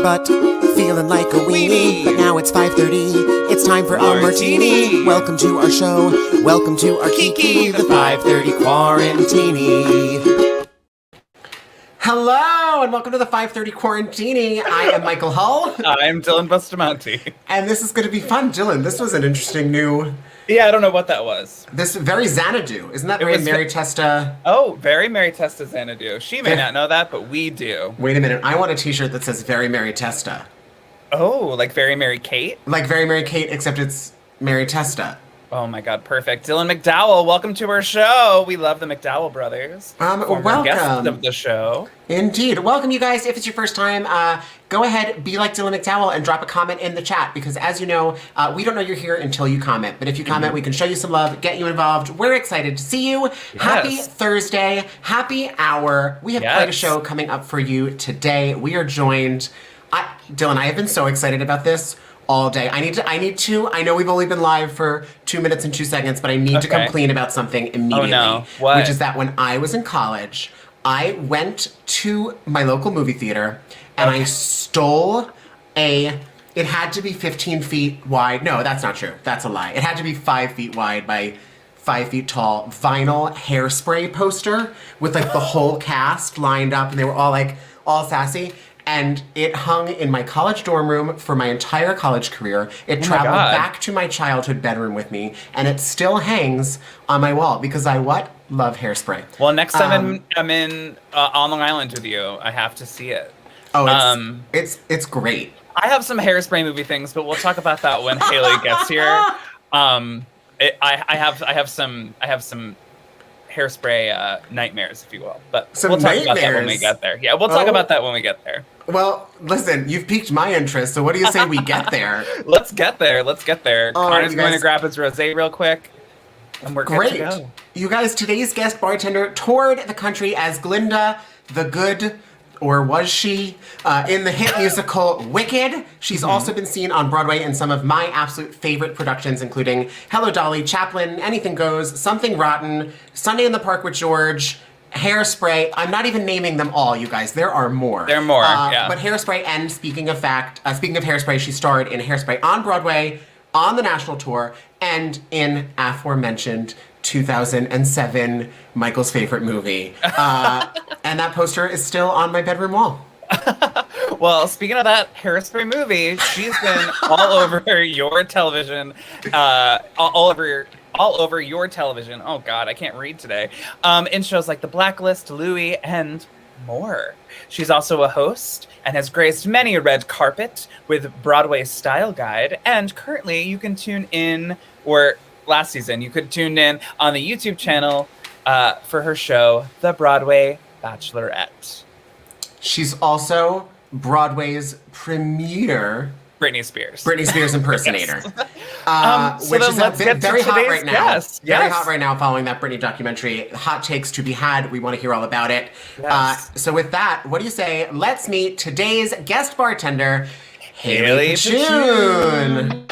Butt, feeling like a weenie, but now it's 5:30. It's time for a martini. Welcome to our show. Welcome to our Kiki, the 5:30 Quarantini. Hello, and welcome to the 5:30 Quarantini. I am Michael Hull. I am Dylan Bustamante. And this is going to be fun. Dylan, this was an interesting new... Yeah, I don't know what that was. This very Xanadu. Isn't that very Mary Testa? Oh, very Mary Testa Xanadu. She may not know that, but we do. Wait a minute. I want a t-shirt that says very Mary Testa. Oh, like very Mary Kate? Like very Mary Kate, except it's Mary Testa. Oh my God, perfect. Dylan McDowell, welcome to our show. We love the McDowell brothers. Welcome. Guests of the show. Indeed. Welcome, you guys. If it's your first time, go ahead, be like Dylan McDowell and drop a comment in the chat because, as you know, we don't know you're here until you comment. But if you comment, we can show you some love, get you involved. We're excited to see you. Yes. Happy Thursday. Happy hour. We have quite a show coming up for you today. We are joined... Dylan, I have been so excited about this all day. I know we've only been live for 2 minutes and 2 seconds, but I need to complain about something immediately. Oh no, what? Which is that when I was in college, I went to my local movie theater and I stole it had to be 15 feet wide. No, that's not true. That's a lie. It had to be 5 feet wide by 5 feet tall vinyl Hairspray poster with like the whole cast lined up and they were all sassy. And it hung in my college dorm room for my entire college career. It traveled back to my childhood bedroom with me, and it still hangs on my wall because I love Hairspray. Well, next time I'm in on Long Island with you, I have to see it. Oh, it's great. I have some Hairspray movie things, but we'll talk about that when Hayley gets here. I have some Hairspray nightmares, if you will. But we'll talk about that when we get there. Yeah, we'll talk about that when we get there. Well, listen, you've piqued my interest, so what do you say we get there? Let's get there. Connor's going to grab his rosé real quick, and we're good to go. You guys, today's guest bartender toured the country as Glinda the Good, or was she, in the hit musical Wicked. She's also been seen on Broadway in some of my absolute favorite productions, including Hello, Dolly, Chaplin, Anything Goes, Something Rotten, Sunday in the Park with George, Hairspray. I'm not even naming them all, you guys. There are more. There are more, yeah. But Hairspray, and speaking of Hairspray, she starred in Hairspray on Broadway, on the national tour, and in aforementioned 2007, Michael's favorite movie. And that poster is still on my bedroom wall. Well, speaking of that Hairspray movie, she's been all over your television, all over your television. Oh God, I can't read today. In shows like The Blacklist, Louie, and more. She's also a host and has graced many a red carpet with Broadway Style Guide. And currently, you can tune in, or last season, you could tune in on the YouTube channel for her show, The Broadway Bachelorette. She's also Broadway's premier Britney Spears impersonator. Yes. Which is very hot right now. Yes. Very hot right now following that Britney documentary. Hot takes to be had. We want to hear all about it. Yes. So with that, what do you say? Let's meet today's guest bartender, Hayley Podschun.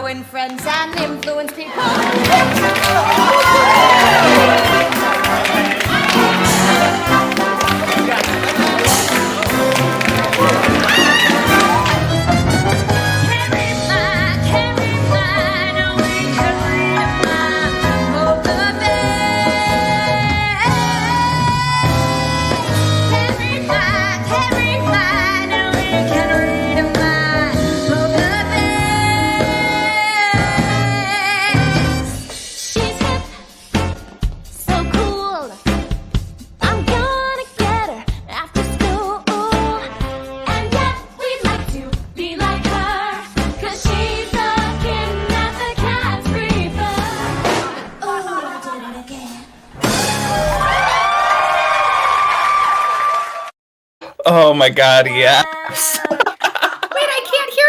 ruin friends and influence people. Oh my God, yes. Wait, I can't hear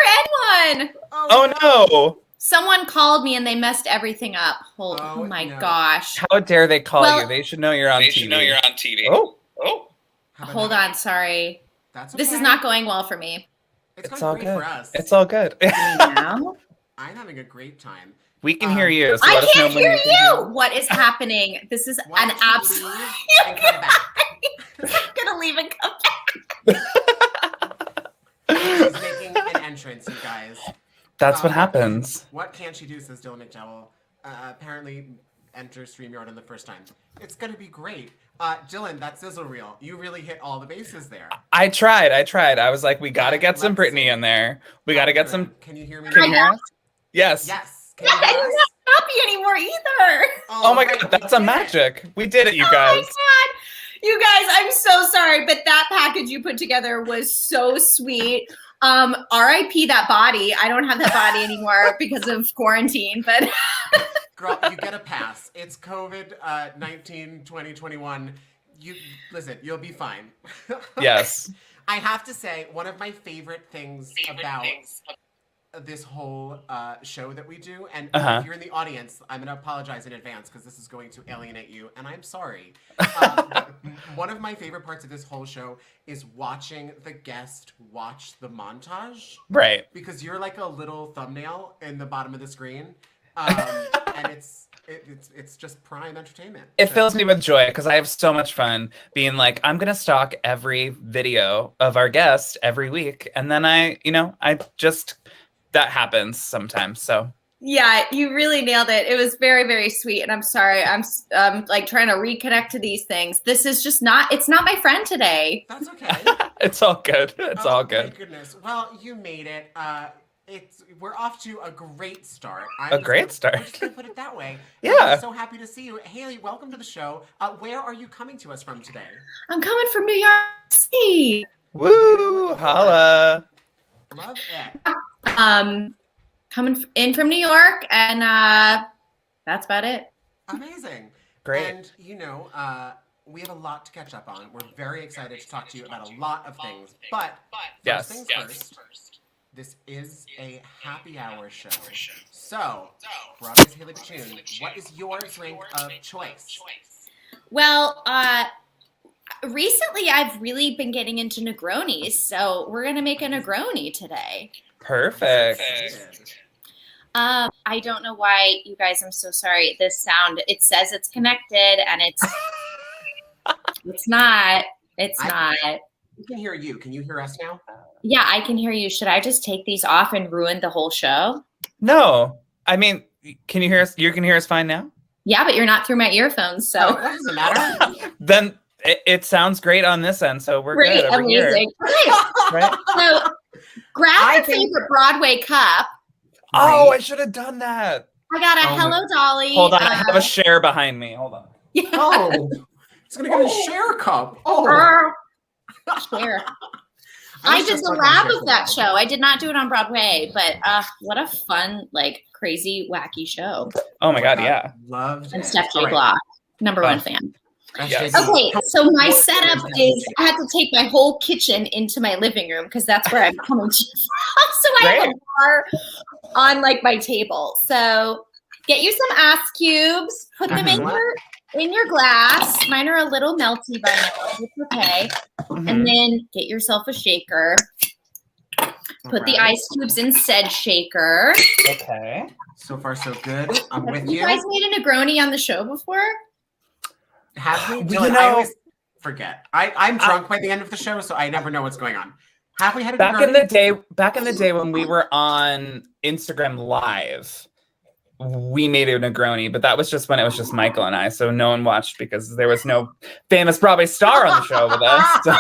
anyone. Oh no. Someone called me and they messed everything up. Oh my gosh. How dare they call Well, you? They should know you're on TV. Oh. Hold on, sorry. That's okay. This is not going well for me. It's all great good. for us. It's all good. Now? I'm having a great time. We can hear you. So I let us know can't when hear you can you. What is happening? This is Why an don't you absolute. leave and come back? I'm gonna leave and come She's making an entrance, you guys. That's what happens. What can she do, says Dylan McDowell. Apparently enter StreamYard on the first time. It's going to be great. Dylan, that sizzle reel, you really hit all the bases there. I tried. I was like, we got to get some Let's Brittany see. in there. We got to get some. Can you hear me? Can you hear us? Yes. Yes. Can Yeah, you hear I'm us? not happy anymore either. Oh my great, God, we that's a did it. magic. We did it, you Oh guys. my God. You guys, I'm so sorry, but that package you put together was so sweet. RIP that body. I don't have that body anymore because of quarantine, but Girl, you get a pass. It's COVID-19 2021. You listen, you'll be fine. Yes. I have to say, one of my favorite things about this whole show that we do, and if you're in the audience, I'm going to apologize in advance because this is going to alienate you, and I'm sorry. But one of my favorite parts of this whole show is watching the guest watch the montage. Right. Because you're like a little thumbnail in the bottom of the screen, and it's just prime entertainment. It fills me with joy because I have so much fun being like, I'm going to stalk every video of our guest every week. And then that happens sometimes. So yeah, you really nailed it. It was very, very sweet. And I'm sorry. I'm like trying to reconnect to these things. This is just it's not my friend today. That's okay. it's all good. It's all good. My goodness. Well, you made it. We're off to a great start. A great start. I'm just gonna put it that way. Yeah. I'm so happy to see you. Haley, welcome to the show. Where are you coming to us from today? I'm coming from New York City. Woo! Holla. Love it. Coming in from New York, and that's about it. Amazing. Great. And we have a lot to catch up on. We're very excited to talk to you about a lot of things. But first things first. This is a happy hour show. So, Broadway's Hayley Podschun, what is your drink of choice? Well, recently I've really been getting into Negronis, so we're gonna make a Negroni today. Perfect. I don't know why, you guys. I'm so sorry. This sound. It says it's connected, and it's not. It's not. We can hear you. Can you hear us now? Yeah, I can hear you. Should I just take these off and ruin the whole show? No. I mean, can you hear us? You can hear us fine now? Yeah, but you're not through my earphones, so. That doesn't matter. Then it sounds great on this end, so we're Great, good over amazing. here. Right? So, grab your favorite Broadway cup. Oh, I should have done that. I got a Hello Dolly. Hold on, I have a share behind me. Hold on. Yeah. Oh, it's going to get a share cup. Oh. Share. I did the lab of that show. I did not do it on Broadway, but what a fun, like, crazy, wacky show. Oh my God, yeah. Loved And it. Steph J. All right. Block, number one fan. Yes. Okay, so my setup is I had to take my whole kitchen into my living room because that's where I'm coming to from. So I have a bar on like my table. So get you some ice cubes, put them in your glass. Mine are a little melty by now. It's okay. And then get yourself a shaker. Put the Alright. ice cubes in said shaker. Okay. So far, so good. I'm Have with you you. guys made a Negroni on the show before? Have we? You Dylan, I know- always forget. I'm drunk by the end of the show, so I never know what's going on. Have we had a Back in Negroni? the day when we were on Instagram Live, we made a Negroni, but that was just when it was just Michael and I, so no one watched because there was no famous Broadway star on the show with us. So.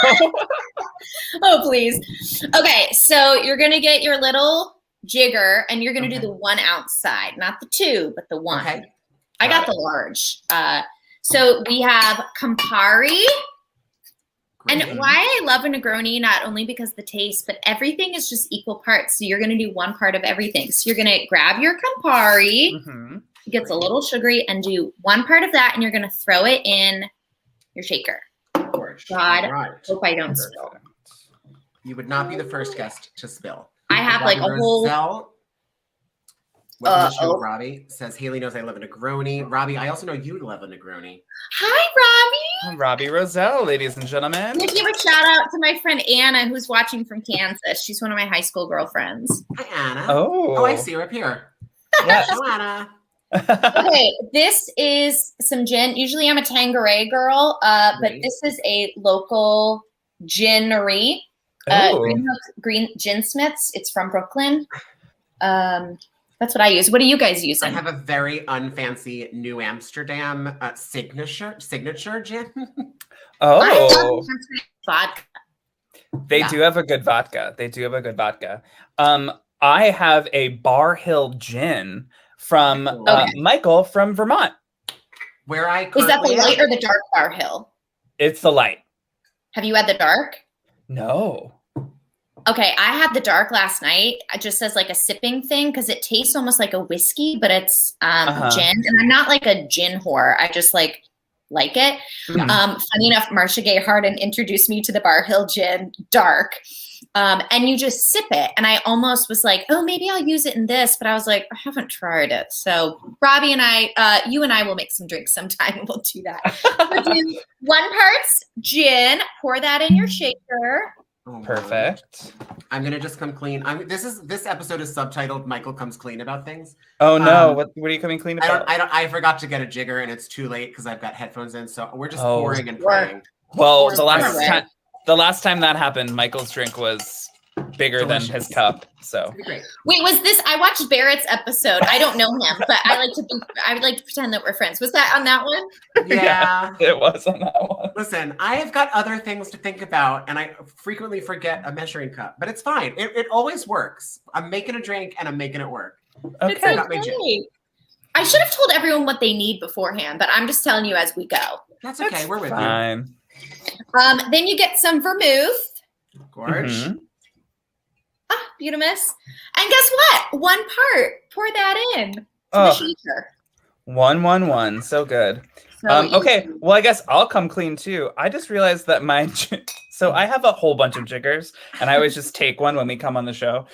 Oh, please. Okay, so you're going to get your little jigger and you're going to do the 1 ounce side, not the 2, but the 1. Okay. I got the large. So we have Campari. Great. And why I love a Negroni, not only because the taste, but everything is just equal parts. So you're going to do one part of everything. So you're going to grab your Campari, it gets a little sugary, and do one part of that, and you're going to throw it in your shaker. God, Right. hope I don't spill. You would not be the first guest to spill. I have like a whole. Roselle, welcome to the show, Robbie. Says Hayley knows I love a Negroni. Robbie, I also know you love a Negroni. Hi, Robbie. Robbie Roselle, ladies and gentlemen. I'm gonna give a shout out to my friend Anna, who's watching from Kansas. She's one of my high school girlfriends. Hi, Anna. Oh, I see her up here. Yes. Hello, Anna. Okay, this is some gin. Usually I'm a Tanqueray girl, but Great. this is a local ginnery. Green Gin Smiths. It's from Brooklyn. That's what I use. What do you guys use? I have a very unfancy New Amsterdam signature gin. Oh, vodka. they do have a good vodka. I have a Bar Hill gin from Michael from Vermont. Where I Is that the currently light am. or the dark Bar Hill? It's the light. Have you had the dark? No. Okay, I had the dark last night. It just says like a sipping thing because it tastes almost like a whiskey, but it's gin. And I'm not like a gin whore. I just like it. Funny enough, Marcia Gay Harden introduced me to the Bar Hill Gin Dark. And you just sip it. And I almost was like, oh, maybe I'll use it in this. But I was like, I haven't tried it. So Robbie and I, you and I will make some drinks sometime. We'll do that. We'll do 1 part gin. Pour that in your shaker. Oh, Perfect. I'm gonna just come clean. This episode is subtitled "Michael Comes Clean About Things." Oh no! What are you coming clean about? I forgot to get a jigger, and it's too late because I've got headphones in. So we're just pouring and praying. Well, the last time that happened, Michael's drink was bigger than his cup. So Great. Wait, was this? I watched Barrett's episode. I don't know him, but I would like to pretend that we're friends. Was that on that one? Yeah, it was on that one. Listen, I have got other things to think about, and I frequently forget a measuring cup, but it's fine. It always works. I'm making a drink, and I'm making it work. Okay. It's okay. I should have told everyone what they need beforehand, but I'm just telling you as we go. That's okay. We're with Fine. Then you get some vermouth. you. Gorge. Beautimus. And guess what? 1 part. Pour that in. To the shaker. 1-1-1. So good. Okay. Well, I guess I'll come clean too. I just realized that so I have a whole bunch of jiggers, and I always just take one when we come on the show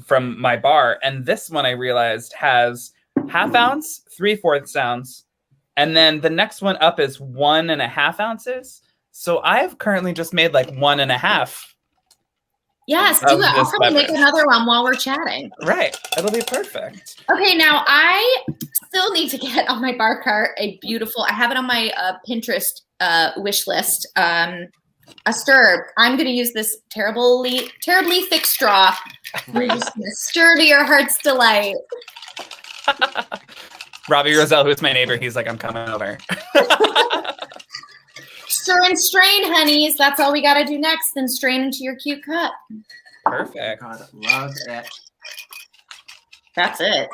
from my bar. And this one I realized has 1/2 ounce, 3/4 ounce, and then the next one up is 1.5 ounces. So I've currently just made like 1.5. Yes, do it. I'll probably make another one while we're chatting. Right. It'll be perfect. Okay, now I still need to get on my bar cart I have it on my Pinterest wish list. A stir. I'm going to use this terribly thick straw. We're just going to stir to your heart's delight. Robbie Roselle, who's my neighbor, he's like, I'm coming over. Stir and strain, honeys. That's all we got to do next. Then strain into your cute cup. Perfect. God, love it. That's it.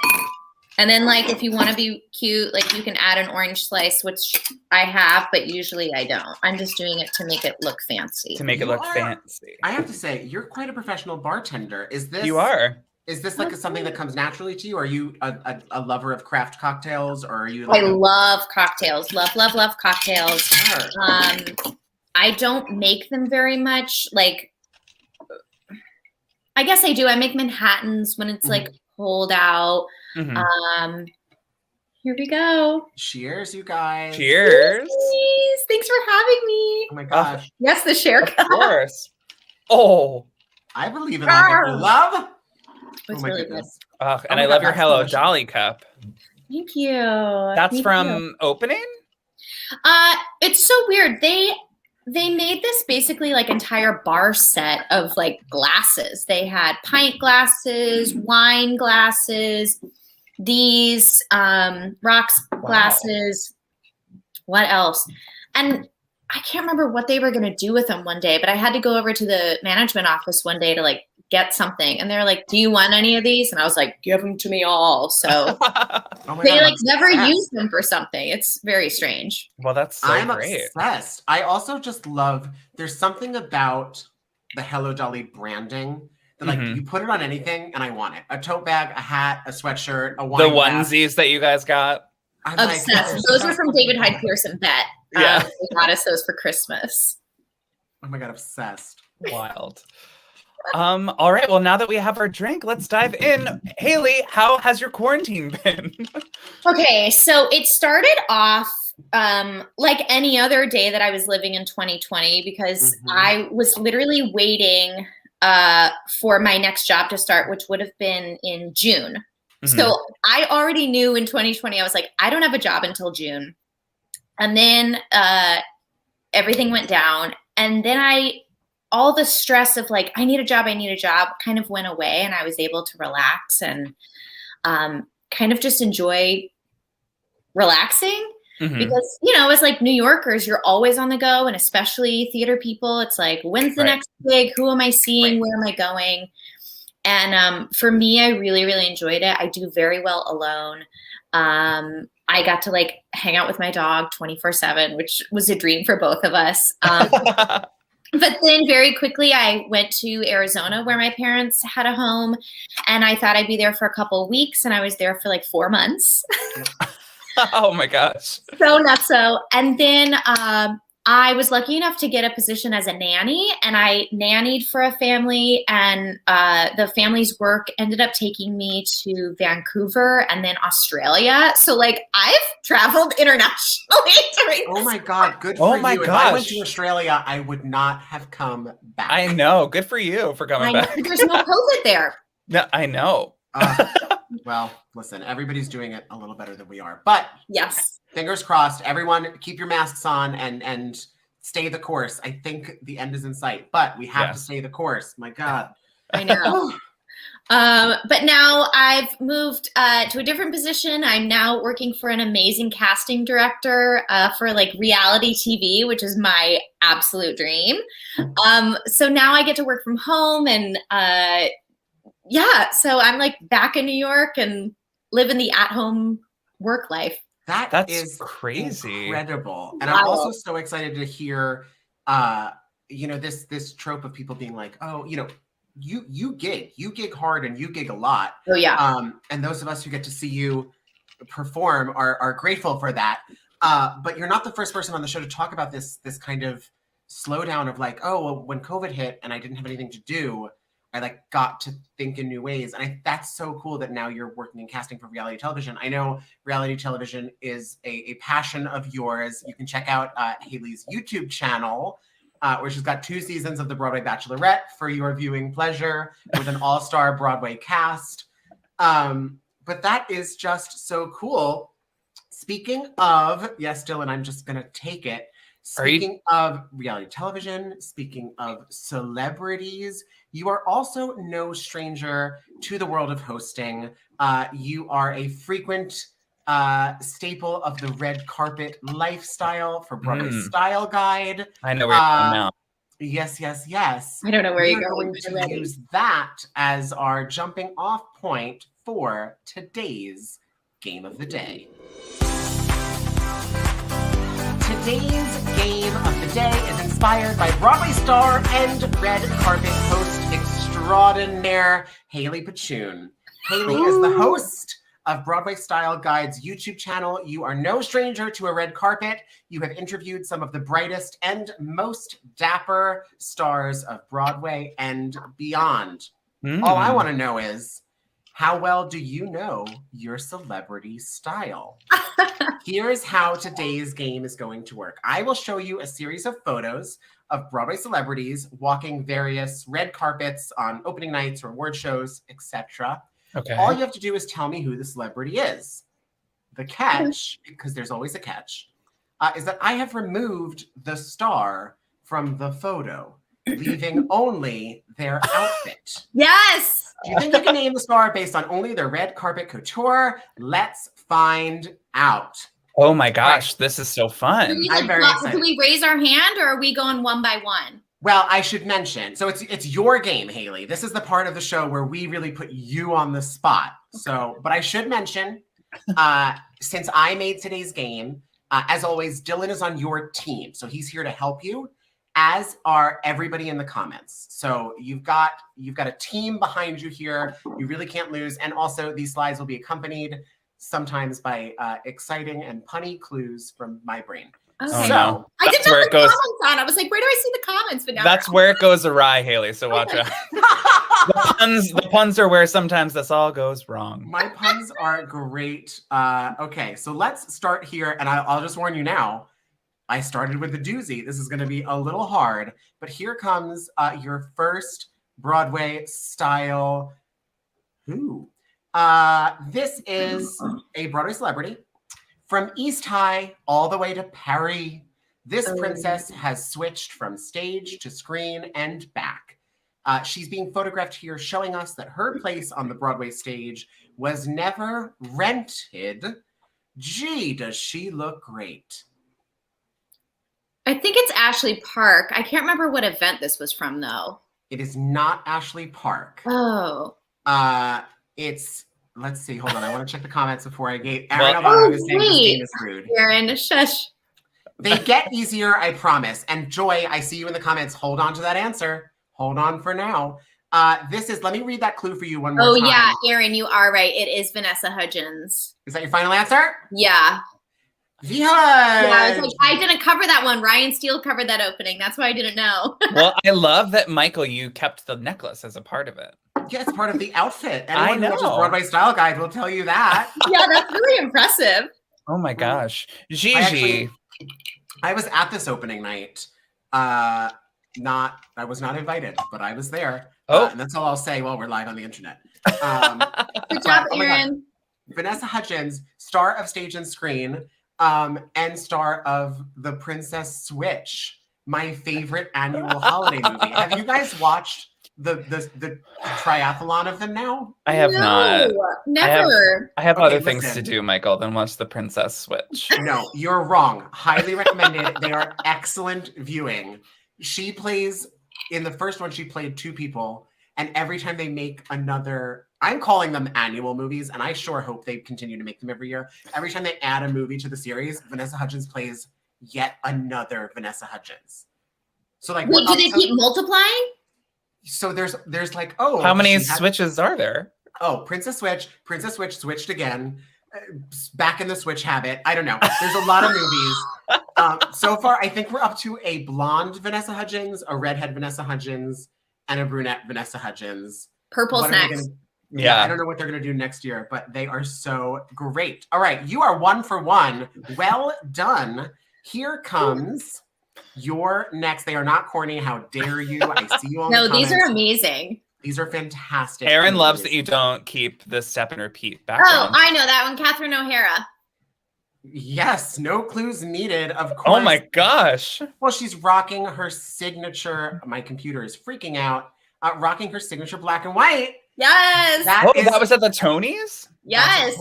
And then, like, if you want to be cute, like, you can add an orange slice, which I have, but usually I don't. I'm just doing it to make it look fancy. To make it look fancy. I have to say, you're quite a professional bartender. Is this? You are. Is this like something that comes naturally to you? Are you a lover of craft cocktails, or are you? Like I love cocktails. Love cocktails. Sure. I don't make them very much. Like, I guess I do. I make Manhattans when it's like cold out. Mm-hmm. Here we go. Cheers, you guys. Cheers. Thanks for having me. Oh my gosh. Yes, the share Of cup. course. Oh, I believe in life after love. It's really good. Oh, and my I love God, your that's Hello delicious. Dolly cup. Thank you. That's Thank from you. Opening? It's so weird. They made this basically like entire bar set of like glasses. They had pint glasses, wine glasses, these rocks glasses. What else? And I can't remember what they were going to do with them one day, but I had to go over to the management office one day to like get something. And they're like, do you want any of these? And I was like, give them to me all. So Oh my they God, like I'm never obsessed. use them for something. It's very strange. Well, that's so I'm great. obsessed. I also just love, there's something about the Hello Dolly branding that like you put it on anything and I want it. A tote bag, a hat, a sweatshirt, a wine The glass. onesies that you guys got. I'm Obsessed. like, Those were from David Hyde Pierce and Bet. Yeah. They got us those for Christmas. oh my God, obsessed. Wild. All right. Well, now that we have our drink, let's dive in. Hayley, how has your quarantine been? Okay, so it started off like any other day that I was living in 2020 because I was literally waiting for my next job to start, which would have been in June. So I already knew in 2020, I was like, I don't have a job until June. And then everything went down. And then all the stress of like, I need a job kind of went away. And I was able to relax and kind of just enjoy relaxing. Because, you know, as like New Yorkers, you're always on the go. And especially theater people, it's like, when's the next gig? Who am I seeing? Where am I going? And for me, I really, really enjoyed it. I do very well alone. I got to like hang out with my dog 24/7, which was a dream for both of us. But then very quickly I went to Arizona where my parents had a home and I thought I'd be there for a couple of weeks and I was there for like 4 months. Oh my gosh. So nutso. And then I was lucky enough to get a position as a nanny and I nannied for a family and the family's work ended up taking me to Vancouver and then Australia. So like I've traveled internationally during Oh my God, good for Oh you. my If I went gosh. to Australia, I would not have come back. I know. Good for you for coming I know, back. there's no COVID there. No, I know. Well, listen, everybody's doing it a little better than we are. But Yes. fingers crossed, everyone keep your masks on and stay the course. I think the end is in sight, but we have to stay the course. My God. I know. But now I've moved to a different position. I'm now working for an amazing casting director for like reality TV, which is my absolute dream. So now I get to work from home and so I'm like back in New York and living the at-home work life. That's is crazy. Incredible. And I'm also so excited to hear you know, this trope of people being like, oh, you know, you gig hard and you gig a lot. Oh yeah. And those of us who get to see you perform are grateful for that. But you're not the first person on the show to talk about this kind of slowdown of like, oh, well, when COVID hit and I didn't have anything to do, I like got to think in new ways. And that's so cool that now you're working in casting for reality television. I know reality television is a passion of yours. You can check out Hayley's YouTube channel, where she's got 2 seasons of the Broadway Bachelorette for your viewing pleasure with an all-star Broadway cast. But that is just so cool. Speaking of, yes, Dylan, I'm just going to take it. Speaking of reality television, speaking of celebrities, you are also no stranger to the world of hosting. You are a frequent staple of the red carpet lifestyle for Broadway Style Guide. I know where you're going now. Yes. I don't know where you're going to use that as our jumping off point for today's game of the day. Today's game of the day is inspired by Broadway star and red carpet host extraordinaire Hayley Podschun. Hayley is the host of Broadway Style Guide's YouTube channel. You are no stranger to a red carpet. You have interviewed some of the brightest and most dapper stars of Broadway and beyond. All I want to know is, How well do you know your celebrity style? Here's how today's game is going to work. I will show you a series of photos of Broadway celebrities walking various red carpets on opening nights or award shows, etc. Okay. All you have to do is tell me who the celebrity is. The catch, because there's always a catch, is that I have removed the star from the photo, leaving only their outfit. Yes. Do you think you can name the star based on only their red carpet couture? Let's find out. Oh my gosh, this is so fun. I'm very excited. Do we raise our hand or are we going one by one? Well, I should mention, so it's your game, Hayley. This is the part of the show where we really put you on the spot. So, but I should mention, since I made today's game, as always, Dylan is on your team. So he's here to help you, as are everybody in the comments. So you've got a team behind you here. You really can't lose. And also these slides will be accompanied sometimes by exciting and punny clues from my brain. Okay. Oh, So no. I didn't That's know where the it goes. comments on. I was like, where do I see the comments? But now That's where it goes awry, Hayley. So watch out. The puns are where sometimes this all goes wrong. my puns are great. Okay, so let's start here. And I'll just warn you now, I started with the doozy. This is going to be a little hard. But here comes your first Broadway style. Who? This is a Broadway celebrity. From East High all the way to Paris, this princess has switched from stage to screen and back. She's being photographed here, showing us that her place on the Broadway stage was never rented. Gee, does she look great? I think it's Ashley Park. I can't remember what event this was from, though. It is not Ashley Park. Oh. It's, let's see, hold on. I want to check the comments before I gave Well- Aaron Alvaro is saying this wait. game is rude. Aaron, shush. They get easier, I promise. And Joy, I see you in the comments. Hold on to that answer. Hold on for now. This is, let me read that clue for you one more Oh, time. yeah, Aaron, you are right. It is Vanessa Hudgens. Is that your final answer? Yeah. Yeah, I was like, I didn't cover that one. Ryan Steele covered that opening. That's why I didn't know. Well, I love that, Michael, you kept the necklace as a part of it. Yeah, it's part of the outfit. I Anyone who watches know. Broadway Style Guide will tell you that. Yeah, that's really impressive. Oh my gosh. Gigi. I was at this opening night. I was not invited, but I was there. Oh. And that's all I'll say while we're live on the internet. Good job, Oh my God. Aaron. Vanessa Hudgens, star of stage and screen, and star of The Princess Switch, my favorite annual holiday movie. Have you guys watched the triathlon of them now? I have not. Never. I have Okay, other things listen. to do, Michael, than watch the Princess Switch. No, you're wrong. Highly recommended. They are excellent viewing. She plays, in the first one, she played two people. And every time they make another, I'm calling them annual movies, and I sure hope they continue to make them every year. Every time they add a movie to the series, Vanessa Hudgens plays yet another Vanessa Hudgens. So like, Wait, do they keep multiplying? So there's like, oh, How many she had- switches are there? Oh, Princess Switch switched again. Back in the Switch habit. I don't know. There's a lot of movies. So far, I think we're up to a blonde Vanessa Hudgens, a redhead Vanessa Hudgens, and a brunette Vanessa Hudgens. Purple What are they snacks. gonna- Yeah. I don't know what they're going to do next year, but they are so great. All right, you are 1 for 1. Well done. Here comes your next. They are not corny. How dare you? I see you on No, the these are comments. amazing. These are fantastic. Aaron loves that movies. you don't keep the step and repeat Oh, background. I know that one. Catherine O'Hara. Yes, no clues needed, of course. Oh my gosh. Well, she's rocking her signature. My computer is freaking out. Rocking her signature black and white. Yes. Oh, that was at the Tonys? Yes.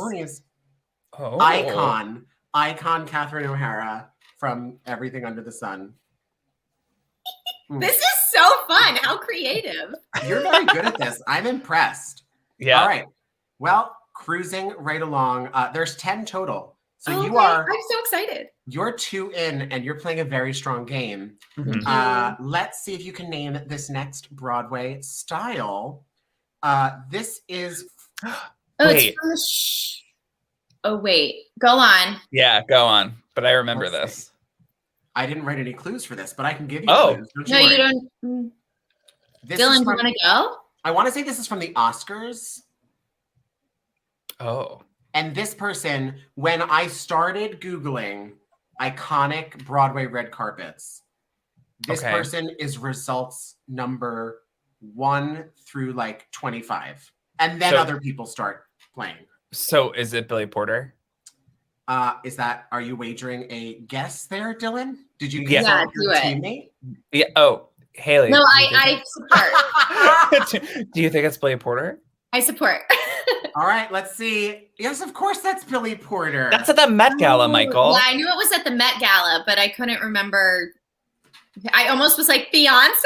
Oh. Icon Catherine O'Hara from Everything Under the Sun. This is so fun. How creative. You're very good at this. I'm impressed. Yeah. All right. Well, cruising right along. There's 10 total. So Okay, you are, I'm so excited. you're 2 in, and you're playing a very strong game. Mhm. Let's see if you can name this next Broadway style. This is Oh, Wait. it's from the Oh, wait. Go on. Yeah, go on. But I remember Let's this. I didn't write any clues for this, but I can give you Oh. clues. Don't No, worry. you don't. This Dylan, is do you from- want to go? I want to say this is from the Oscars. Oh. And this person, when I started Googling iconic Broadway red carpets, this Okay. person is results number 1 through like 25. And then So- other people start playing. So is it Billy Porter? Are you wagering a guess there, Dylan? Did you Yeah. consult Yeah, your do it. teammate? Yeah. Oh, Hayley. No, do I support. do you think it's Billy Porter? I support. All right, let's see. Yes, of course, that's Billy Porter. That's at the Met Gala, Michael. Yeah, I knew it was at the Met Gala, but I couldn't remember. I almost was like, Beyonce?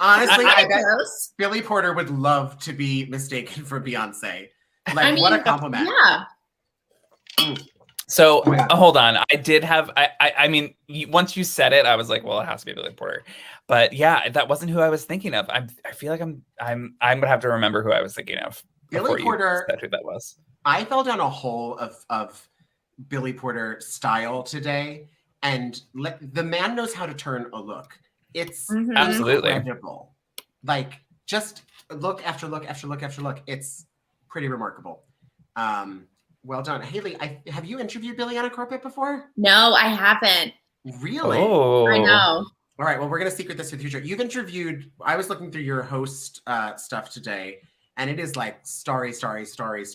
Honestly, I bet Close. Billy Porter would love to be mistaken for Beyonce. Like, I mean, what a compliment. Yeah. So Oh, yeah. hold on, I did have. I mean, once you said it, I was like, well, it has to be Billy Porter. But yeah, that wasn't who I was thinking of. I feel like I'm gonna have to remember who I was thinking of. Billy Porter. You said who that was. I fell down a hole of Billy Porter style today, and the man knows how to turn a look. It's Absolutely incredible. Like, just look after look after look after look. It's pretty remarkable. Well done, Hayley. Have you interviewed Billy on a carpet before? No, I haven't. Really? Oh, I know. All right. Well, we're gonna secret this with future. You've interviewed. I was looking through your host stuff today, and it is like starry. It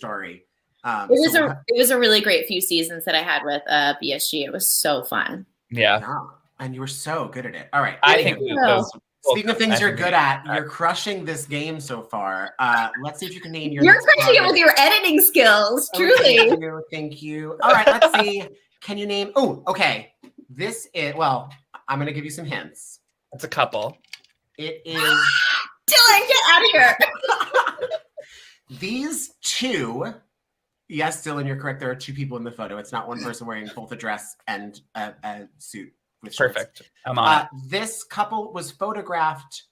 was a really great few seasons that I had with BSG. It was so fun. Yeah. And you were so good at it. All right. I think those. Speaking of things you're good at, you're crushing this game so far. Let's see if you can name your. You're crushing it with your editing skills, truly. Thank you. All right, let's see. Can you name? Oh, okay. This is. Well, I'm gonna give you some hints. It's a couple. It is. Dylan, get out of here. These two. Yes, Dylan, you're correct. There are two people in the photo. It's not one person wearing both a dress and a suit. With shorts. Perfect. I'm on it. This couple was photographed.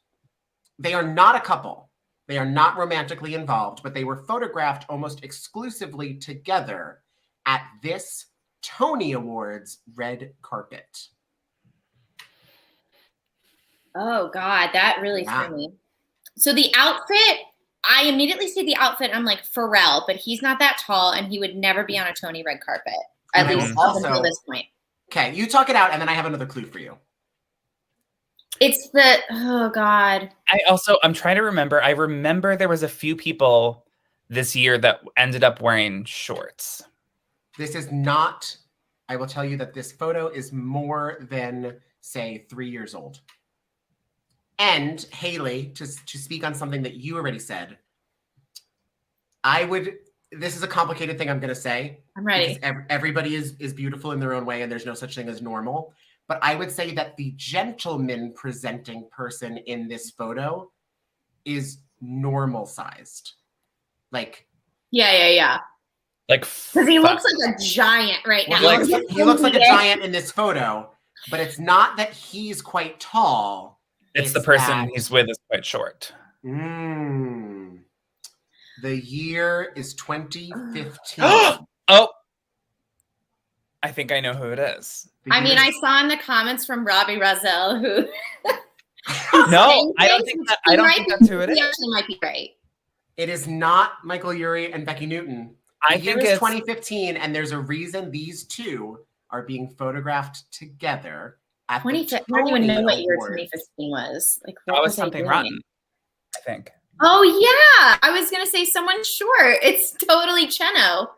They are not a couple. They are not romantically involved, but they were photographed almost exclusively together at this Tony Awards red carpet. Oh, God, that really threw me. So the outfit, I immediately see the outfit. And I'm like, Pharrell, but he's not that tall, and he would never be on a Tony red carpet, at least up until this point. Okay, you talk it out, and then I have another clue for you. It's the, oh, God. I'm trying to remember. I remember there was a few people this year that ended up wearing shorts. This is not, I will tell you that this photo is more than, say, 3 years old. And Hayley, to speak on something that you already said, this is a complicated thing I'm going to say. I'm ready. Everybody is beautiful in their own way, and there's no such thing as normal. But I would say that the gentleman presenting person in this photo is normal sized. Like, Yeah. Like, because he looks like a giant right now. He looks like a giant in this photo, but it's not that he's quite tall. It's the person he's with is quite short. The year is 2015. Oh, I think I know who it is. I saw in the comments from Robbie Rozelle who. No, I don't think that's who it is. He actually might be right. It is not Michael Urie and Becky Newton. I think it's 2015, and there's a reason these two are being photographed together at the Tony I don't even know what year Awards. 2015 was. Like, that was something rotten, I think. Oh yeah, I was gonna say someone short. It's totally Cheno.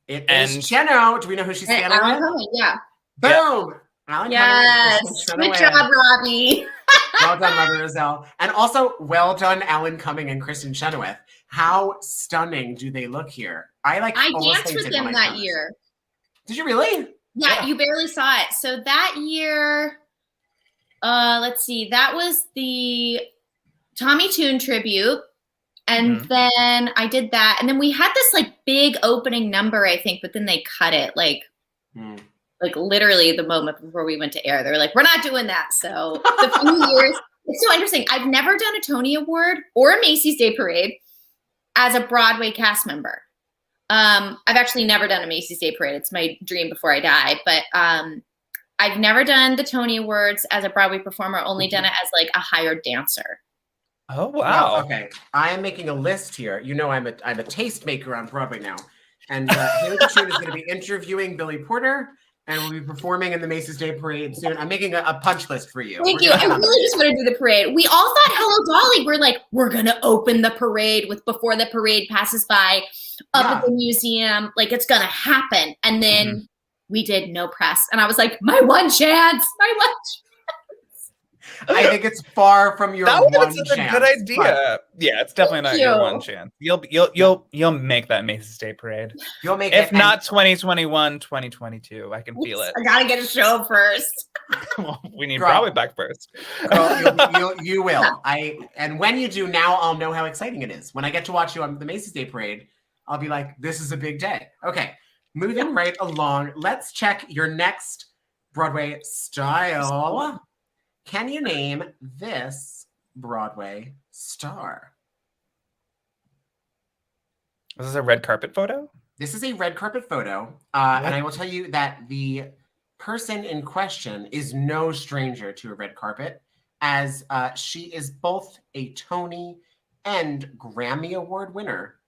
It is Cheno. Do we know who she's standing with? Cumming, yeah. Boom. Alan Yes. Cumming, Good job, Robbie. Well done, Robbie Rozelle. And also, well done, Alan Cumming and Kristen Chenoweth. How stunning do they look here? I danced with them that year. Did you really? Yeah, you barely saw it. So that year, let's see, that was the Tommy Tune tribute. And then I did that. And then we had this like big opening number, I think, but then they cut it like literally the moment before we went to air. They were like, we're not doing that. So the few years, it's so interesting. I've never done a Tony Award or a Macy's Day Parade as a Broadway cast member. I've actually never done a Macy's Day Parade. It's my dream before I die. But I've never done the Tony Awards as a Broadway performer, only done it as like a hired dancer. Oh wow. Well, okay, I am making a list here. You know, I'm a tastemaker on Broadway now, and Hayley Podschun is going to be interviewing Billy Porter, and we'll be performing in the Macy's Day Parade soon. I'm making a punch list for you. Thank you. I really just want to do the parade. We all thought Hello Dolly. We're like, we're gonna open the parade with before the parade passes by up at the museum. Like it's gonna happen. And then we did no press. And I was like, my one chance. My one chance. I think it's far from your That would one have been such a chance. good idea. Yeah, it's definitely not your one chance. You'll make that Macy's Day Parade. You'll make if it. not 2021, 2022. I can feel it. I gotta get a show first. Well, we need Girl. Broadway back first. Girl, you will. And when you do, now I'll know how exciting it is. When I get to watch you on the Macy's Day Parade, I'll be like, this is a big day. Okay, moving right along. Let's check your next Broadway style. Can you name this Broadway star? Is this a red carpet photo? This is a red carpet photo. And I will tell you that the person in question is no stranger to a red carpet, as she is both a Tony and Grammy Award winner.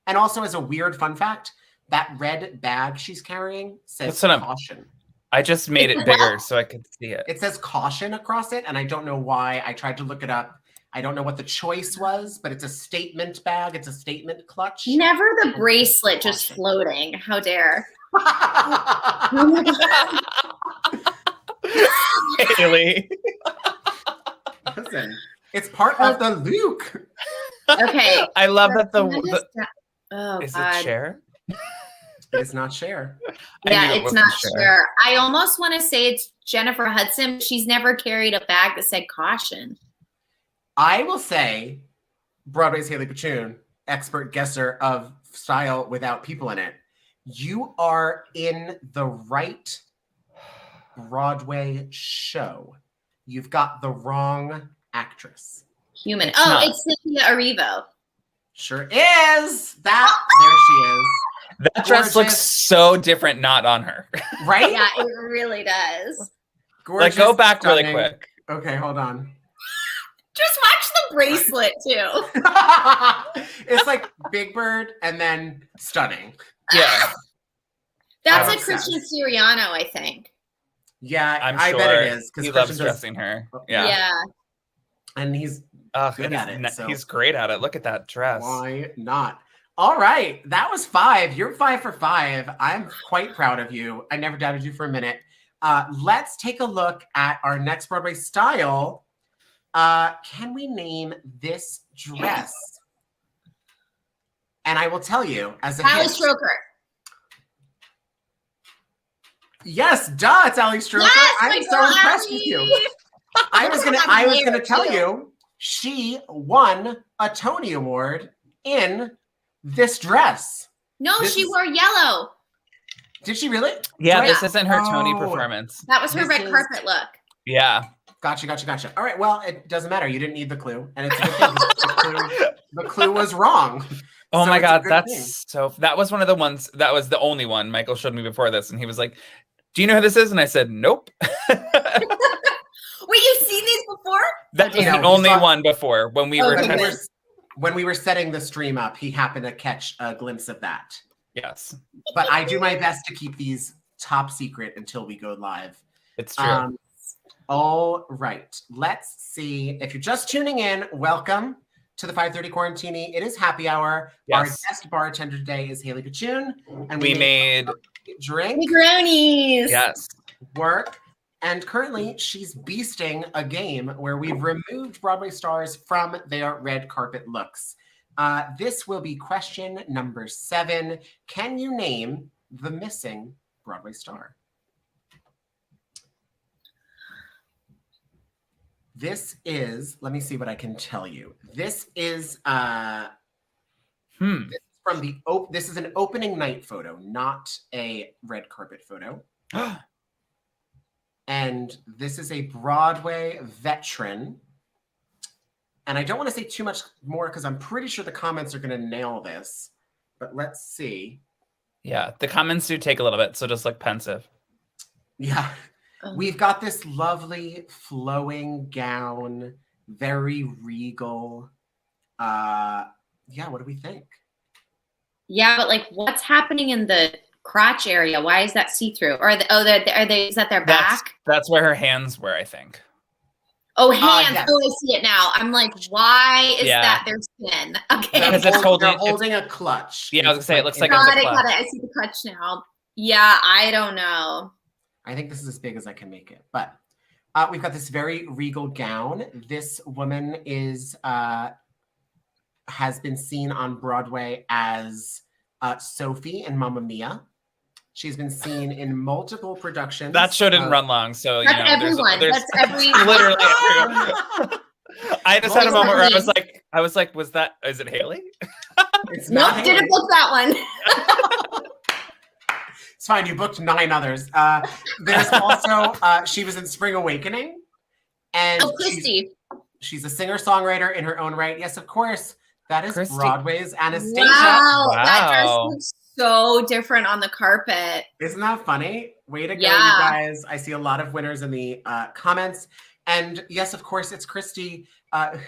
And also, as a weird fun fact, that red bag she's carrying says caution. I just made it bigger so I could see it. It says caution across it, and I don't know why. I tried to look it up. I don't know what the choice was, but it's a statement bag. It's a statement clutch. Never the bracelet just floating. How dare. Hayley. Listen, it's part of the look. Okay. I love that the is it Cher? It's not Cher. Yeah, it's not Cher. I almost want to say it's Jennifer Hudson. She's never carried a bag that said caution. I will say, Broadway's Hayley Podschun, expert guesser of style without people in it. You are in the right Broadway show. You've got the wrong actress. Human. Oh, it's Cynthia Erivo. Sure is. There she is. That dress looks so different not on her. Right? Yeah, it really does. Gorgeous, go back stunning. really quick. Okay, hold on. Just watch the bracelet too. It's like Big Bird and then stunning. Yeah. That's a Christian Siriano, I think. Yeah, I bet it is. He loves dressing her. Yeah. And he's good at it. So he's great at it. Look at that dress. Why not? All right. That was 5. You're 5 for 5. I'm quite proud of you. I never doubted you for a minute. Let's take a look at our next Broadway style. Can we name this dress? And I will tell you, as a Alice Stroker. Yes, duh, it's Ali Stroker. Yes, I'm so impressed with you. I was gonna tell you, she won a Tony Award in this dress. No, she wore yellow. Did she really? Yeah, this isn't her Tony performance. That was her red carpet look. Yeah. Gotcha. All right, well, it doesn't matter. You didn't need the clue. And it's a good thing. The clue was wrong. Oh my God, that was one of the ones, that was the only one Michael showed me before this. And he was like, do you know who this is? And I said, nope. Wait, you've seen these before? That was the only one before when we were when we were setting the stream up, he happened to catch a glimpse of that. Yes. But I do my best to keep these top secret until we go live. It's true. All right. Let's see. If you're just tuning in, welcome to the 5:30 Quarantini. It is happy hour. Yes. Our guest bartender today is Hayley Podschun. And we made drink. Negronis. Yes. Work. And currently, she's beasting a game where we've removed Broadway stars from their red carpet looks. This will be question number 7. Can you name the missing Broadway star? This is, let me see what I can tell you. This is this is an opening night photo, not a red carpet photo. And this is a Broadway veteran. And I don't want to say too much more because I'm pretty sure the comments are going to nail this. But let's see. Yeah, the comments do take a little bit, so just look pensive. Yeah. We've got this lovely flowing gown very regal. Yeah, what do we think? Yeah, but like, what's happening in the crotch area? Why is that see-through? Or is that their back? That's where her hands were, I think. Oh, hands. Yes. Oh, I see it now. I'm like, why is Yeah. that their skin? Okay. They're, Because it's holding a clutch. Yeah, I was gonna say, it looks like got it's a it. clutch. I see the clutch now. Yeah, I don't know. I think this is as big as I can make it. But we've got this very regal gown. This woman has been seen on Broadway as Sophie in Mamma Mia. She's been seen in multiple productions. That show didn't run long, so That's everyone. There's That's every literally everyone. I just had a moment where I was like, is it Hayley? It's Nope, not didn't Hayley. book that one. It's fine. You booked 9 others. There's also she was in Spring Awakening, and Christy. she's a singer-songwriter in her own right. Yes, of course. That is Christy. Broadway's Anastasia. Wow, that dress Wow. looks so different on the carpet. Isn't that funny? Way to go, Yeah. you guys. I see a lot of winners in the comments. And yes, of course, it's Christy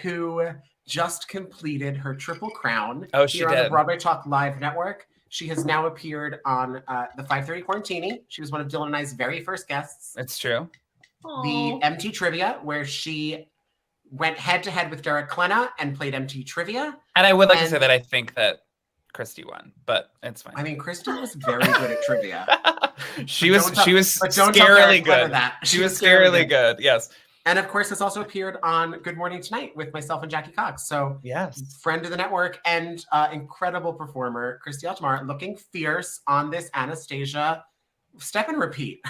who just completed her Triple Crown She here on the did. Broadway-Talk Live Network. She has now appeared on the 5:30 Quarantini. She was one of Dylan and I's very first guests. It's true. The Aw. MT Trivia, where she went head-to-head with Derek Klena and played MT Trivia. And I would like to And- say that I think that Christy won, but it's fine. I mean, Christy was very good at trivia. she But was don't tell- she was but don't tell scarily Derek Klena good. that. She was scarily good. Yes. And of course, has also appeared on Good Morning Tonight with myself and Jackie Cox. So, Yes. friend of the network and incredible performer, Christy Altamar, looking fierce on this Anastasia step and repeat.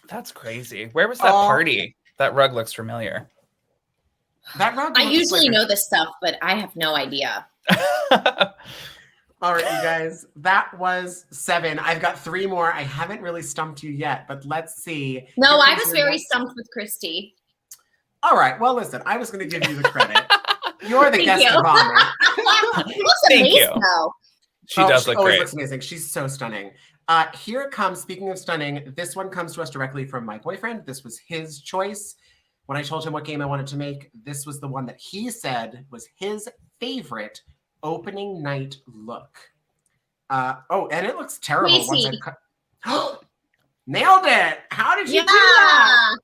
That's crazy. Where was that party? That rug looks familiar. That rug I looks usually like a- know this stuff, but I have no idea. All right, you guys, that was 7. I've got 3 more. I haven't really stumped you yet, but let's see. No, Here I comes was your very next- stumped with Christy. All right, well, listen, I was going to give you the credit. You're the Thank guest you. of honor. She looks Thank amazing, you. though. She does she look always great. looks amazing. She's so stunning. Here it comes. Speaking of stunning, this one comes to us directly from my boyfriend. This was his choice. When I told him what game I wanted to make, this was the one that he said was his favorite opening night look. And it looks terrible. Once Casey. Nailed it! How did you Yeah. do that?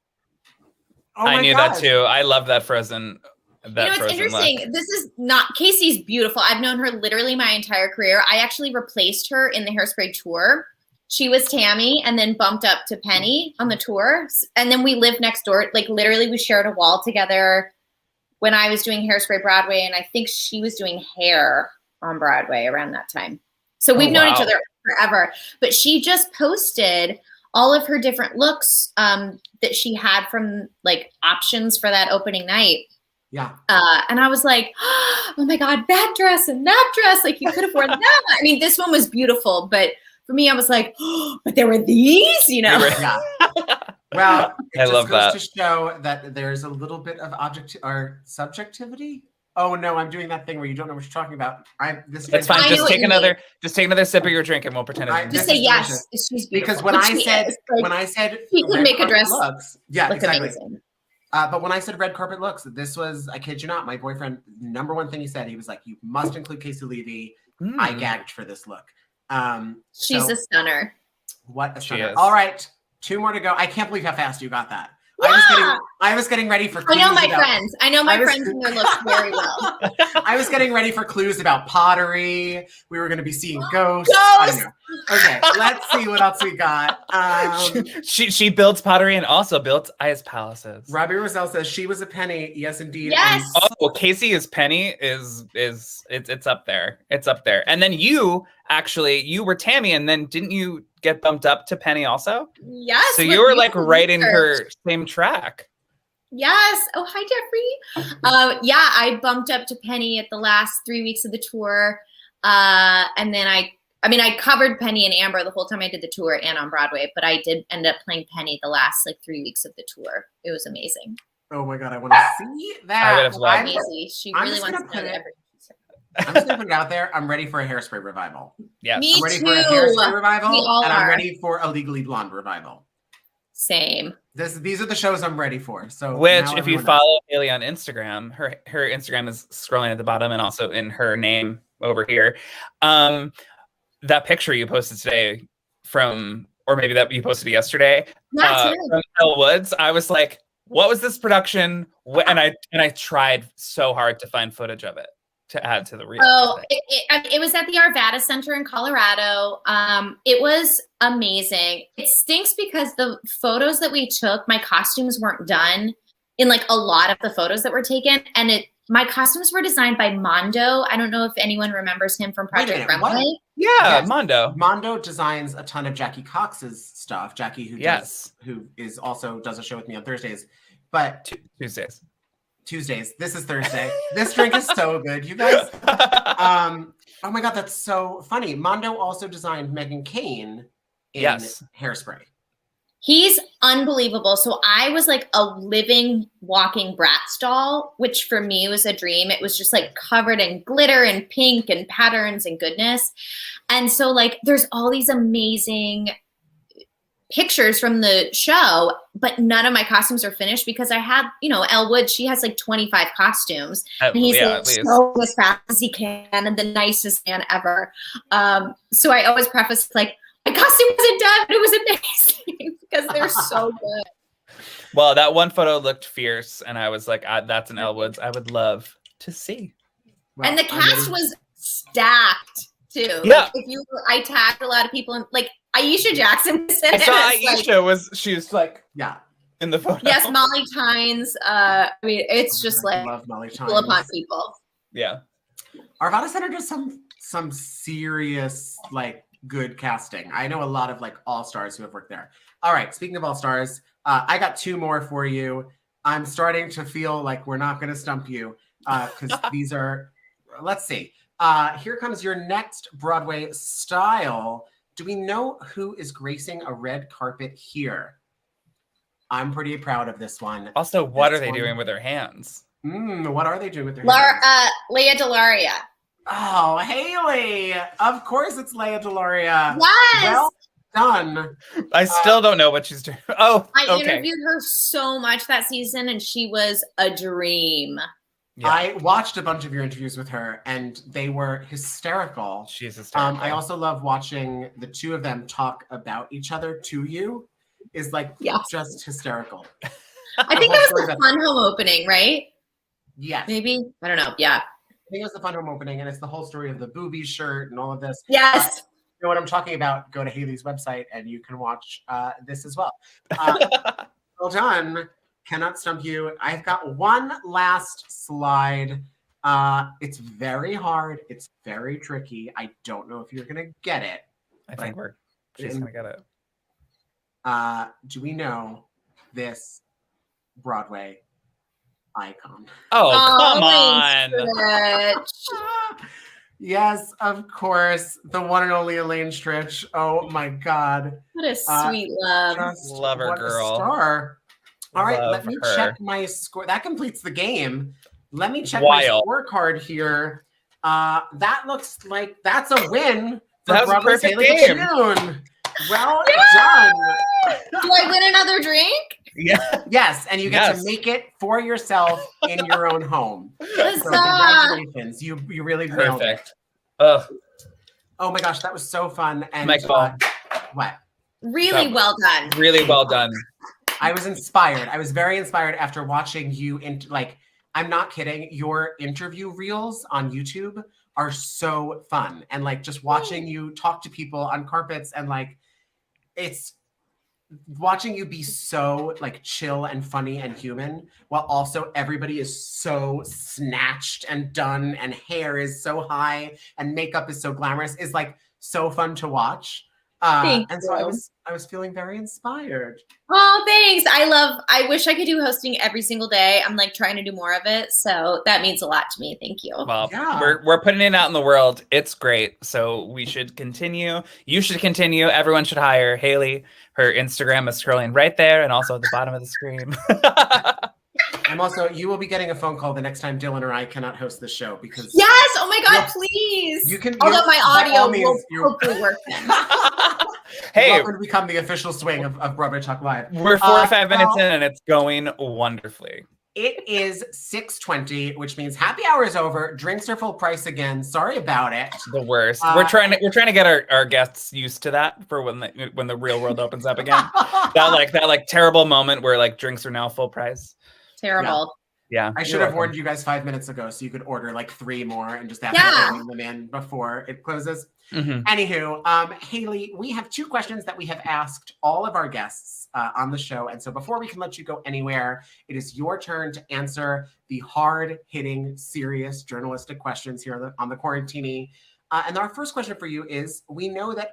Oh I my knew gosh. that too. I love that Frozen. You know, it's Frozen interesting. look. This is not Casey's beautiful. I've known her literally my entire career. I actually replaced her in the Hairspray tour. She was Tammy and then bumped up to Penny on the tour. And then we lived next door. Like literally we shared a wall together when I was doing Hairspray Broadway. And I think she was doing hair on Broadway around that time. So we've known each other forever. But she just posted all of her different looks that she had from like options for that opening night. Yeah. And I was like, oh my God, that dress and that dress. Like you could have worn that. I mean, this one was beautiful, but for me, I was like, oh, but there were these, you know? Yeah. Well, it I just love goes that. to show that there's a little bit of subjectivity. Oh no, I'm doing that thing where you don't know what you're talking about. That's I fine. know Just what take you another sip of your drink, and we'll pretend. I- It's Just This say is yes, delicious. she's beautiful. Because when Which I she said is, like, red she could make a carpet dress looks, yeah, look exactly. amazing. But when I said red carpet looks, this was, I kid you not, my boyfriend, number one thing he said, he was like, you must include Casey Levy. I gagged for this look. She's so a stunner. what a She stunner. is. All right, 2 more to go. I can't believe how fast you got that. Yeah! I was getting ready for I clues know my about- friends. I know my I was- friends and their looks very well. I was getting ready for clues about pottery. We were going to be seeing ghosts. I don't know. Okay, let's see what else we got. she builds pottery and also built ice palaces. Robbie Roselle says she was a penny. Yes, indeed. Yes. Oh, Casey is Penny it's up there. It's up there. And then you were Tammy, and then didn't you get bumped up to Penny also? Yes. So with you were like beautiful right in research. her same track. Yes. Oh, hi, Jeffrey. Yeah, I bumped up to Penny at the last 3 weeks of the tour. And then I covered Penny and Amber the whole time I did the tour and on Broadway, but I did end up playing Penny the last like 3 weeks of the tour. It was amazing. Oh my god, I want to see that. I would have loved Amazing. She I'm really just wants gonna to know put it- everything. I'm just gonna put it out there. I'm ready for a Hairspray revival. Yes. Me I'm ready too. for a Hairspray revival, We all and I'm are. ready for a Legally Blonde revival. Same. These are the shows I'm ready for. So Which, now if you everyone knows. follow Hayley on Instagram, her Instagram is scrolling at the bottom and also in her name over here. That picture you posted today or maybe that you posted yesterday, That's from Elle Woods, I was like, what was this production? And I tried so hard to find footage of it to add to the reel. Oh, it was at the Arvada Center in Colorado. It was amazing. It stinks because the photos that we took, my costumes weren't done in like a lot of the photos that were taken. And my costumes were designed by Mondo. I don't know if anyone remembers him from Project Runway. Yeah, yes. Mondo. Mondo designs a ton of Jackie Cox's stuff. Jackie, who is also does a show with me on Thursdays, but Tuesdays. This is Thursday. This drink is so good, you guys. Oh my God, that's so funny. Mondo also designed Meghan Kane in Hairspray. He's unbelievable. So I was like a living, walking Bratz doll, which for me was a dream. It was just like covered in glitter and pink and patterns and goodness. And so like there's all these amazing pictures from the show, but none of my costumes are finished because I had, Elle Wood, she has like 25 costumes. And he's like so as fast as he can and the nicest man ever. So I always preface like, my costume wasn't done, but it was amazing because they're so good. Well, that one photo looked fierce, and I was like, that's an Elle Woods I would love to see. Well, and the cast was stacked, too. Yeah. Like, I tagged a lot of people, and like, Aisha Jackson was in it. She was like, in the photo. Yes, Molly Tynes. I mean, it's just like, love Molly Tynes. People upon people. Yeah. Arvada Center does some serious, like, good casting. I know a lot of like all-stars who have worked there. All right, speaking of all-stars, I got two more for you. I'm starting to feel like we're not going to stump you because these are, let's see. Here comes your next Broadway Style. Do we know who is gracing a red carpet here? I'm pretty proud of this one. Also, what are they doing with their hands? What are they doing with their hands? Leah DeLaria. Oh, Hayley! Of course it's Leah DeLaria. Yes! Well done. I still don't know what she's doing. Oh, I interviewed her so much that season, and she was a dream. Yeah. I watched a bunch of your interviews with her, and they were hysterical. She's hysterical. I also love watching the two of them talk about each other to you. Is like just hysterical. I think that was the Fun Home opening, right? Yes. Maybe? I don't know. Yeah. I think it was the Fun Home opening, and it's the whole story of the boobies shirt and all of this. Yes. You know what I'm talking about? Go to Hayley's website, and you can watch this as well. Well done. Cannot stump you. I've got one last slide. It's very hard. It's very tricky. I don't know if you're going to get it. I think she's going to get it. Do we know this Broadway icon? Oh, come on. Yes, of course. The one and only Elaine Stritch. Oh my God. What a sweet love. Love her, girl. Star. All right, let me check my score. That completes the game. Let me check my scorecard here. That looks like that's a win for Broadway's Hayley Podschun. Well done. Do I win another drink? Yeah. Yes, and you get to make it for yourself in your own home. So congratulations. You really nailed it. Oh my gosh, that was so fun. And what? Really well done. Really well done. I was inspired. I was very inspired after watching you I'm not kidding. Your interview reels on YouTube are so fun. And like just watching you talk to people on carpets and like it's watching you be so like chill and funny and human while also everybody is so snatched and done and hair is so high and makeup is so glamorous is like so fun to watch. So I was feeling very inspired. Oh, thanks. I wish I could do hosting every single day. I'm like trying to do more of it. So that means a lot to me. Thank you. Well, we're putting it out in the world. It's great. So we should continue. You should continue. Everyone should hire Hayley. Her Instagram is scrolling right there and also at the bottom of the screen. I'm also, you will be getting a phone call the next time Dylan or I cannot host the show because yes, oh my God, please. You can. Although my audio will hopefully work then. Hey, welcome to become the official swing of Broadway Talk Live. we're 45 minutes in and it's going wonderfully. It is 6:20, which means happy hour is over. Drinks are full price again. Sorry about it. The worst. We're trying to get our guests used to that for when the real world opens up again. that terrible moment where like drinks are now full price. Terrible. Yeah. I should have warned you guys 5 minutes ago so you could order like 3 more and just have to bring them in before it closes. Mm-hmm. Anywho, Hayley, we have 2 questions that we have asked all of our guests on the show. And so before we can let you go anywhere, it is your turn to answer the hard-hitting, serious journalistic questions here on the Quarantini. And our first question for you is, we know that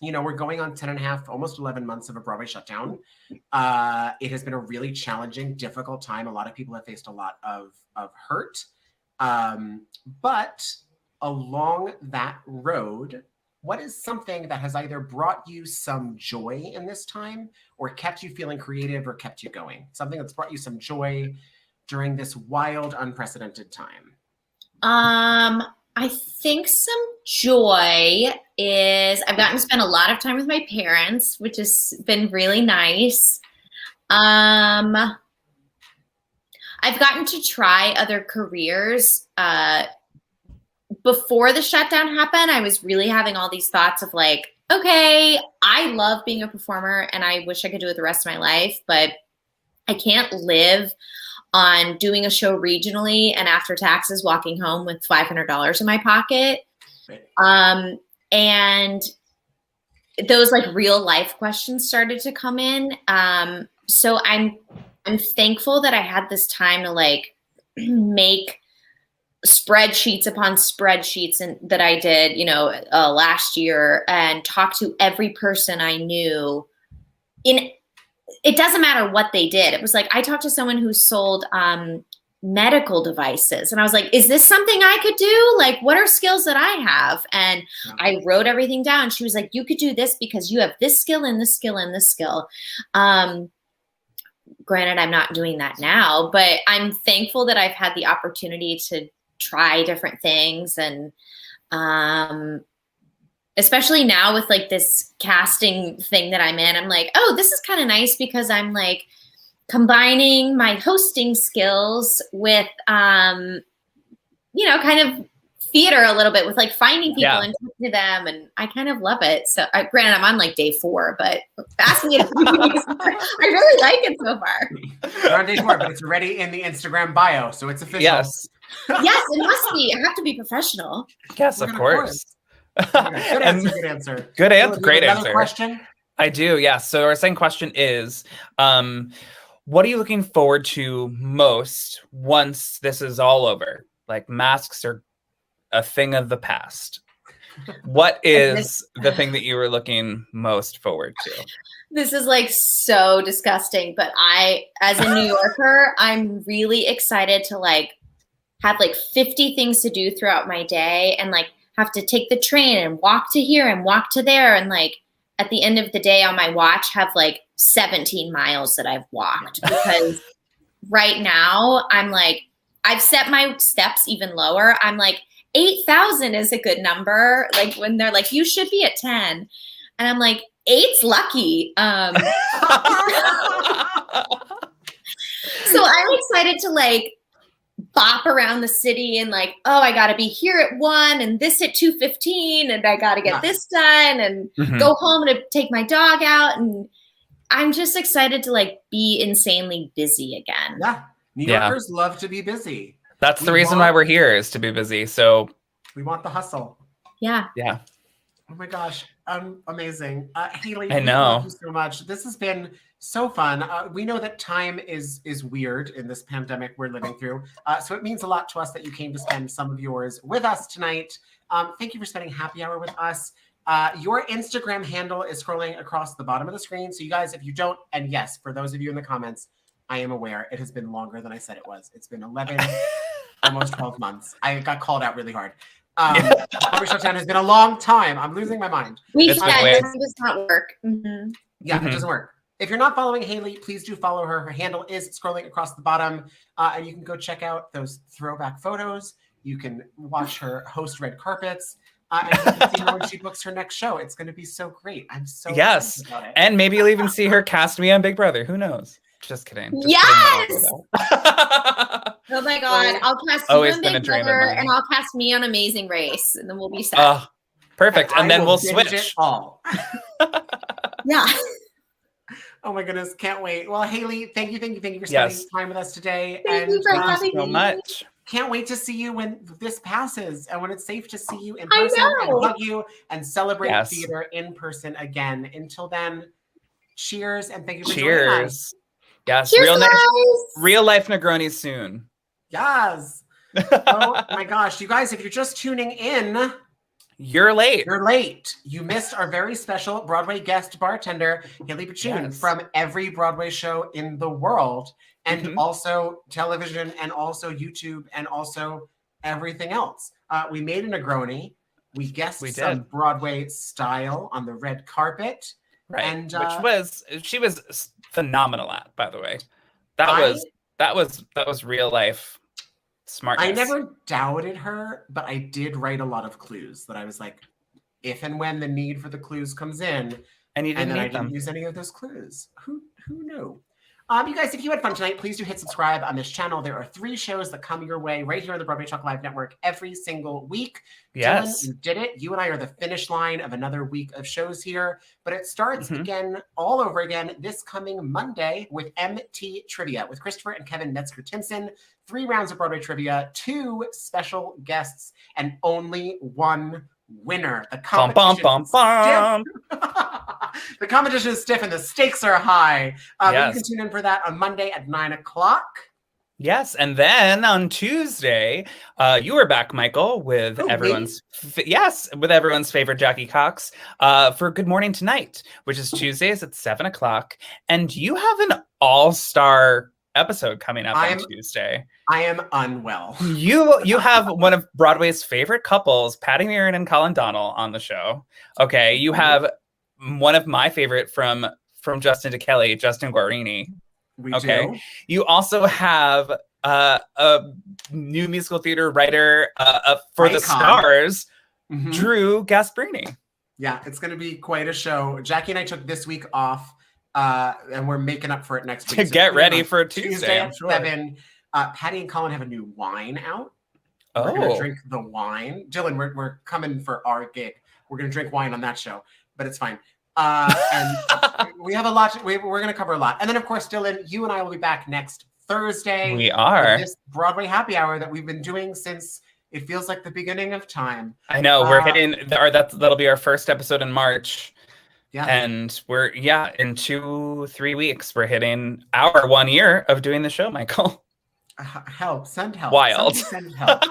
we're going on 10 and a half, almost 11 months of a Broadway shutdown. It has been a really challenging, difficult time. A lot of people have faced a lot of hurt. But along that road, what is something that has either brought you some joy in this time or kept you feeling creative or kept you going? Something that's brought you some joy during this wild, unprecedented time. I think some joy is I've gotten to spend a lot of time with my parents, which has been really nice. I've gotten to try other careers. Before the shutdown happened, I was really having all these thoughts of like, okay, I love being a performer and I wish I could do it the rest of my life, but I can't live on doing a show regionally and after taxes walking home with $500 in my pocket. And those like real life questions started to come in. So I'm thankful that I had this time to like make spreadsheets upon spreadsheets and that I did, last year and talk to every person I knew it doesn't matter what they did. It was like, I talked to someone who sold medical devices and I was like, is this something I could do? Like, what are skills that I have? And I wrote everything down. She was like, you could do this because you have this skill and this skill and this skill. Granted, I'm not doing that now, but I'm thankful that I've had the opportunity to try different things. And especially now with like this casting thing that I'm in, I'm like, oh, this is kind of nice because I'm like combining my hosting skills with, kind of theater a little bit with like finding people and talking to them. And I kind of love it. So granted, I'm on like day 4, but ask me. I really like it so far. You're on day 4, but it's already in the Instagram bio. So it's official. Yes, it must be. I have to be professional. Yes, of course. Good answer. Good answer. Good answer. Great another answer. Question? I do. Yeah. So our second question is, what are you looking forward to most once this is all over? Like masks are a thing of the past. What is the thing that you were looking most forward to? This is like so disgusting, but I, as a New Yorker, I'm really excited to like have like 50 things to do throughout my day and like have to take the train and walk to here and walk to there. And like at the end of the day on my watch have like 17 miles that I've walked because right now I'm like, I've set my steps even lower. I'm like, 8,000 is a good number. Like when they're like, you should be at 10. And I'm like, 8's lucky. So I'm excited to like bop around the city and like, oh, I got to be here at 1 and this at 2:15 and I got to get this done and go home to take my dog out. And I'm just excited to like be insanely busy again. Yeah. New Yorkers love to be busy. That's the reason why we're here, is to be busy. So we want the hustle. Yeah. Yeah. Oh my gosh. Amazing. Hayley, I know. Thank you so much. This has been so fun. We know that time is weird in this pandemic we're living through. So it means a lot to us that you came to spend some of yours with us tonight. Thank you for spending happy hour with us. Your Instagram handle is scrolling across the bottom of the screen. So you guys, if you don't, and yes, for those of you in the comments, I am aware it has been longer than I said it was. It's been 11, almost 12 months. I got called out really hard. Broadway Shutdown has been a long time. I'm losing my mind. Time does not work. Mm-hmm. Yeah, it doesn't work. If you're not following Hayley, please do follow her. Her handle is scrolling across the bottom. And you can go check out those throwback photos. You can watch her host red carpets. And you can see her when she books her next show. It's going to be so great. I'm so excited about it. And maybe you'll even see her cast me on Big Brother. Who knows? Just kidding. Just Yes! kidding. Oh my God. I'll cast you Always on been a Big dream of Brother, mine. and I'll cast me on Amazing Race, and then we'll be set. Oh, perfect. And I then will we'll binge switch. it all. Yeah. Oh my goodness, can't wait. Well, Hayley, thank you for spending Yes. time with us today. Thank you for Thank having you so me. much. Can't wait to see you when this passes and when it's safe to see you in I person and know. hug you and celebrate Yes. theater in person again. Until then, cheers and thank you for joining us. Cheers. Yes, Cheers, guys. real life Negronis soon. Yes. Oh my gosh, you guys, if you're just tuning in, You're late. you're late. You missed our very special Broadway guest bartender, Hayley Podschun, Yes. from every Broadway show in the world, and Mhm. also television, and also YouTube, and also everything else. We made a Negroni. We guessed We some did. Broadway style on the red carpet. Right. And, She was phenomenal at, by the way. That was real life smartness. I never doubted her, but I did write a lot of clues that I was like, if and when the need for the clues comes in, And you and didn't then I need didn't them. use any of those clues. Who knew? You guys, if you had fun tonight, please do hit subscribe on this channel. There are 3 shows that come your way right here on the Broadway Talk Live Network every single week. Yes. Dylan, you did it. You and I are the finish line of another week of shows here, but it starts Mhm. again, all over again, this coming Monday with MT Trivia with Christopher and Kevin Metzger-Timson. 3 rounds of Broadway trivia, 2 special guests, and only 1 winner. The Bum, bum, competition bum, is bum. the competition is stiff and the stakes are high. But you Yes. can tune in for that on Monday at 9 o'clock. Yes, and then on Tuesday, you were back, Michael, with Who, me? with everyone's favorite Jackie Cox, for Good Morning Tonight, which is Tuesdays at 7 o'clock, and you have an all-star episode coming up on Tuesday. I am unwell. You have one of Broadway's favorite couples, Patty Murin and Colin Donnell, on the show. Okay, you have one of my favorite from Justin to Kelly, Justin Guarini. We Okay. do. You also have a new musical theater writer for the Icon. stars, Mhm. Drew Gasparini. Yeah, it's going to be quite a show. Jackie and I took this week off, and we're making up for it next week. To get tune in ready on for Tuesday, I'm at sure. 7. Patty and Colin have a new wine out. We're going to drink the wine. Dylan, we're coming for our gig. We're going to drink wine on that show, but it's fine. And we have a lot. We're going to cover a lot. And then, of course, Dylan, you and I will be back next Thursday. We are. with this Broadway happy hour that we've been doing since it feels like the beginning of time. I know we're hitting that'll be our first episode in March. Yeah. And we're in 2-3 weeks we're hitting our 1 year of doing the show, Michael. Help, send help. Wild. Somebody send help.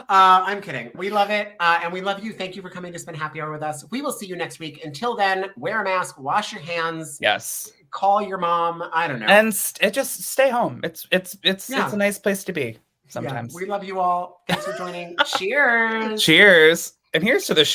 I'm kidding. We love it. And we love you. Thank you for coming to spend happy hour with us. We will see you next week. Until then, wear a mask, wash your hands. Yes. Call your mom. I don't know. And just stay home. It's a nice place to be sometimes. Yeah, we love you all. Thanks for joining. Cheers. Cheers. And here's to the share.